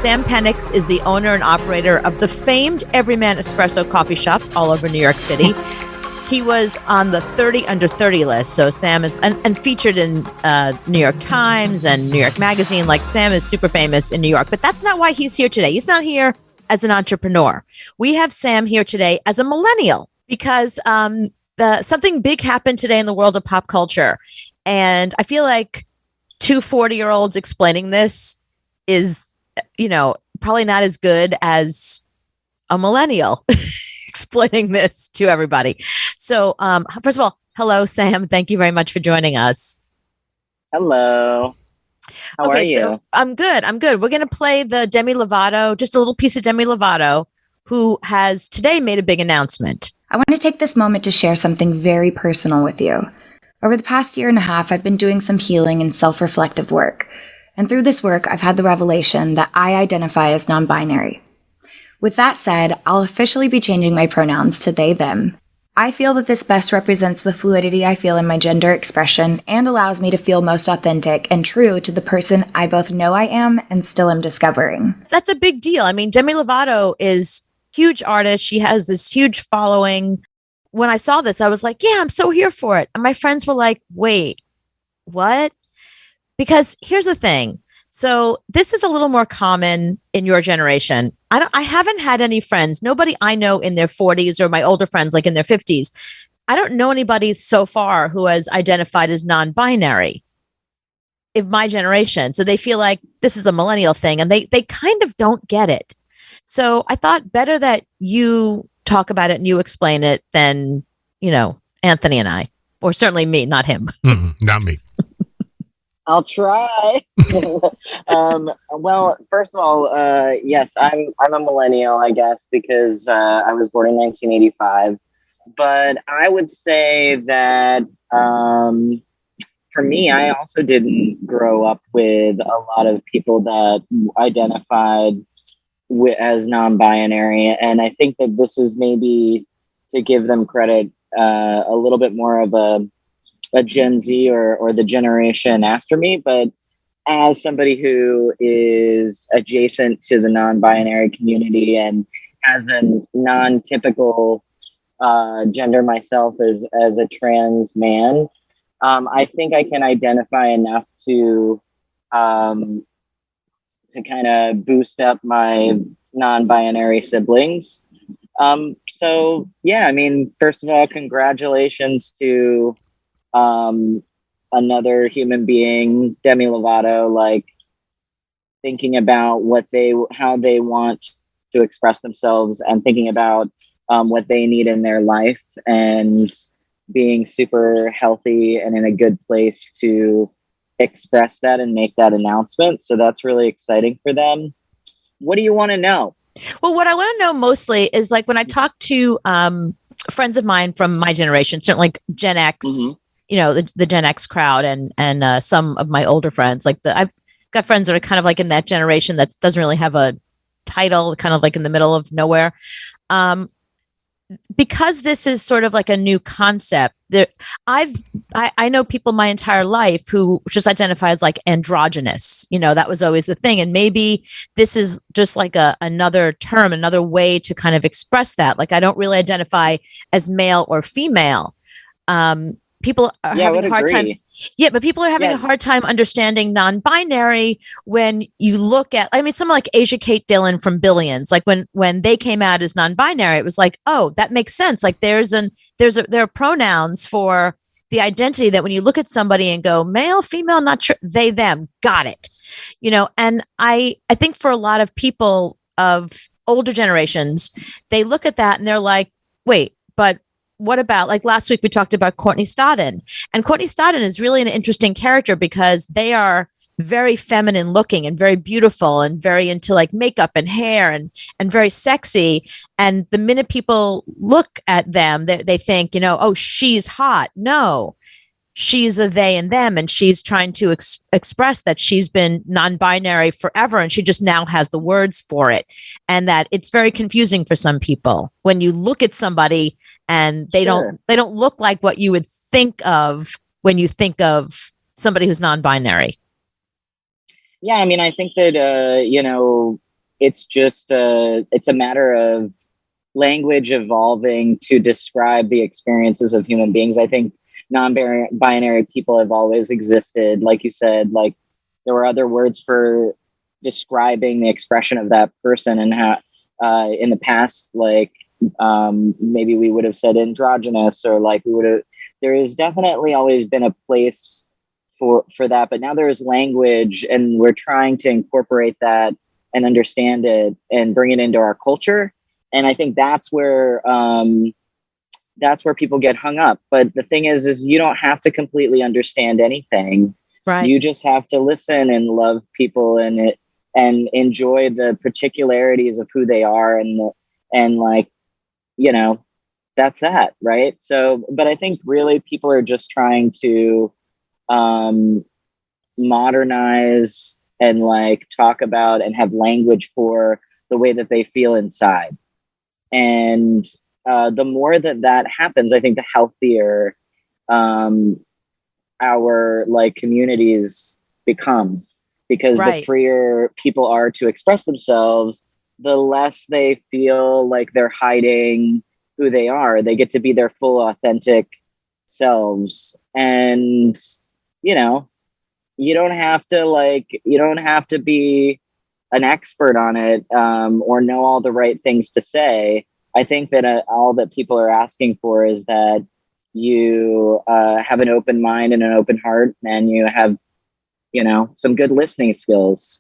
Sam Penix is the owner and operator of the famed Everyman Espresso coffee shops all over New York City. He was on the 30 under 30 list. So Sam is and featured in New York Times and New York Magazine. Like, Sam is super famous in New York, but that's not why he's here today. He's not here as an entrepreneur. We have Sam here today as a millennial because something big happened today in the world of pop culture. And I feel like two 40-year-olds explaining this is, probably not as good as a millennial explaining this to everybody. So, first of all, hello, Sam. Thank you very much for joining us. Hello. How are you? So I'm good. We're going to play the Demi Lovato, just a little piece of Demi Lovato, who has today made a big announcement. I want to take this moment to share something very personal with you. Over the past year and a half, I've been doing some healing and self-reflective work. And through this work, I've had the revelation that I identify as non-binary. With that said, I'll officially be changing my pronouns to they, them. I feel that this best represents the fluidity I feel in my gender expression and allows me to feel most authentic and true to the person I both know I am and still am discovering. That's a big deal. I mean, Demi Lovato is a huge artist. She has this huge following. When I saw this, I was like, yeah, I'm so here for it. And my friends were like, wait, what? Because here's the thing. So this is a little more common in your generation. I haven't had any friends, nobody I know in their 40s or my older friends like in their 50s. I don't know anybody so far who has identified as non-binary in my generation. So they feel like this is a millennial thing and they kind of don't get it. So I thought better that you talk about it and you explain it than, Anthony and I, or certainly me, not him. Not me. I'll try. Well, first of all, yes, I'm a millennial, I guess, because I was born in 1985. But I would say that for me, I also didn't grow up with a lot of people that identified as non-binary, and I think that this is maybe to give them credit, a little bit more of a Gen Z or the generation after me. But as somebody who is adjacent to the non-binary community and has a non-typical gender myself as a trans man, I think I can identify enough to kind of boost up my non-binary siblings. So yeah, I mean, first of all, congratulations to another human being, Demi Lovato, like thinking about how they want to express themselves and thinking about what they need in their life and being super healthy and in a good place to express that and make that announcement. So that's really exciting for them. What do you want to know? Well, what I want to know mostly is, like, when I talk to friends of mine from my generation, certainly like Gen X, the Gen X crowd, and some of my older friends, I've got friends that are kind of like in that generation that doesn't really have a title, kind of like in the middle of nowhere. Because this is sort of like a new concept, I know people my entire life who just identify as like androgynous. That was always the thing. And maybe this is just like another term, another way to kind of express that. Like, I don't really identify as male or female. People are having a hard time. Yeah, but people are having a hard time understanding non-binary when you look at, someone like Asia Kate Dillon from Billions, like when they came out as non-binary, it was like, oh, that makes sense. Like there are pronouns for the identity that when you look at somebody and go male, female, not sure, they, them, got it. And I think for a lot of people of older generations, they look at that and they're like, wait, but what about, like last week we talked about Courtney Stodden, and Courtney Stodden is really an interesting character because they are very feminine looking and very beautiful and very into like makeup and hair and very sexy. And the minute people look at them, they think, oh, she's hot. No, she's a they and them. And she's trying to express that she's been non-binary forever. And she just now has the words for it. And that it's very confusing for some people when you look at somebody and they don't look like what you would think of when you think of somebody who's non-binary. Yeah, I think that it's just it's a matter of language evolving to describe the experiences of human beings. I think non-binary people have always existed. Like you said, like there were other words for describing the expression of that person, and how in the past, like maybe we would have said androgynous, or like we would have, there has definitely always been a place for that, but now there is language, and we're trying to incorporate that and understand it and bring it into our culture. And I think that's where people get hung up. But the thing is you don't have to completely understand anything. Right. You just have to listen and love people and enjoy the particularities of who they are, and like, you know, that's that, right? So, but I think really people are just trying to modernize and like talk about and have language for the way that they feel inside. And the more that happens, I think the healthier our like communities become, because the freer people are to express themselves, the less they feel like they're hiding who they are. They get to be their full authentic selves. And you know, you don't have to be an expert on it or know all the right things to say. I think that all that people are asking for is that you have an open mind and an open heart, and you have, you know, some good listening skills.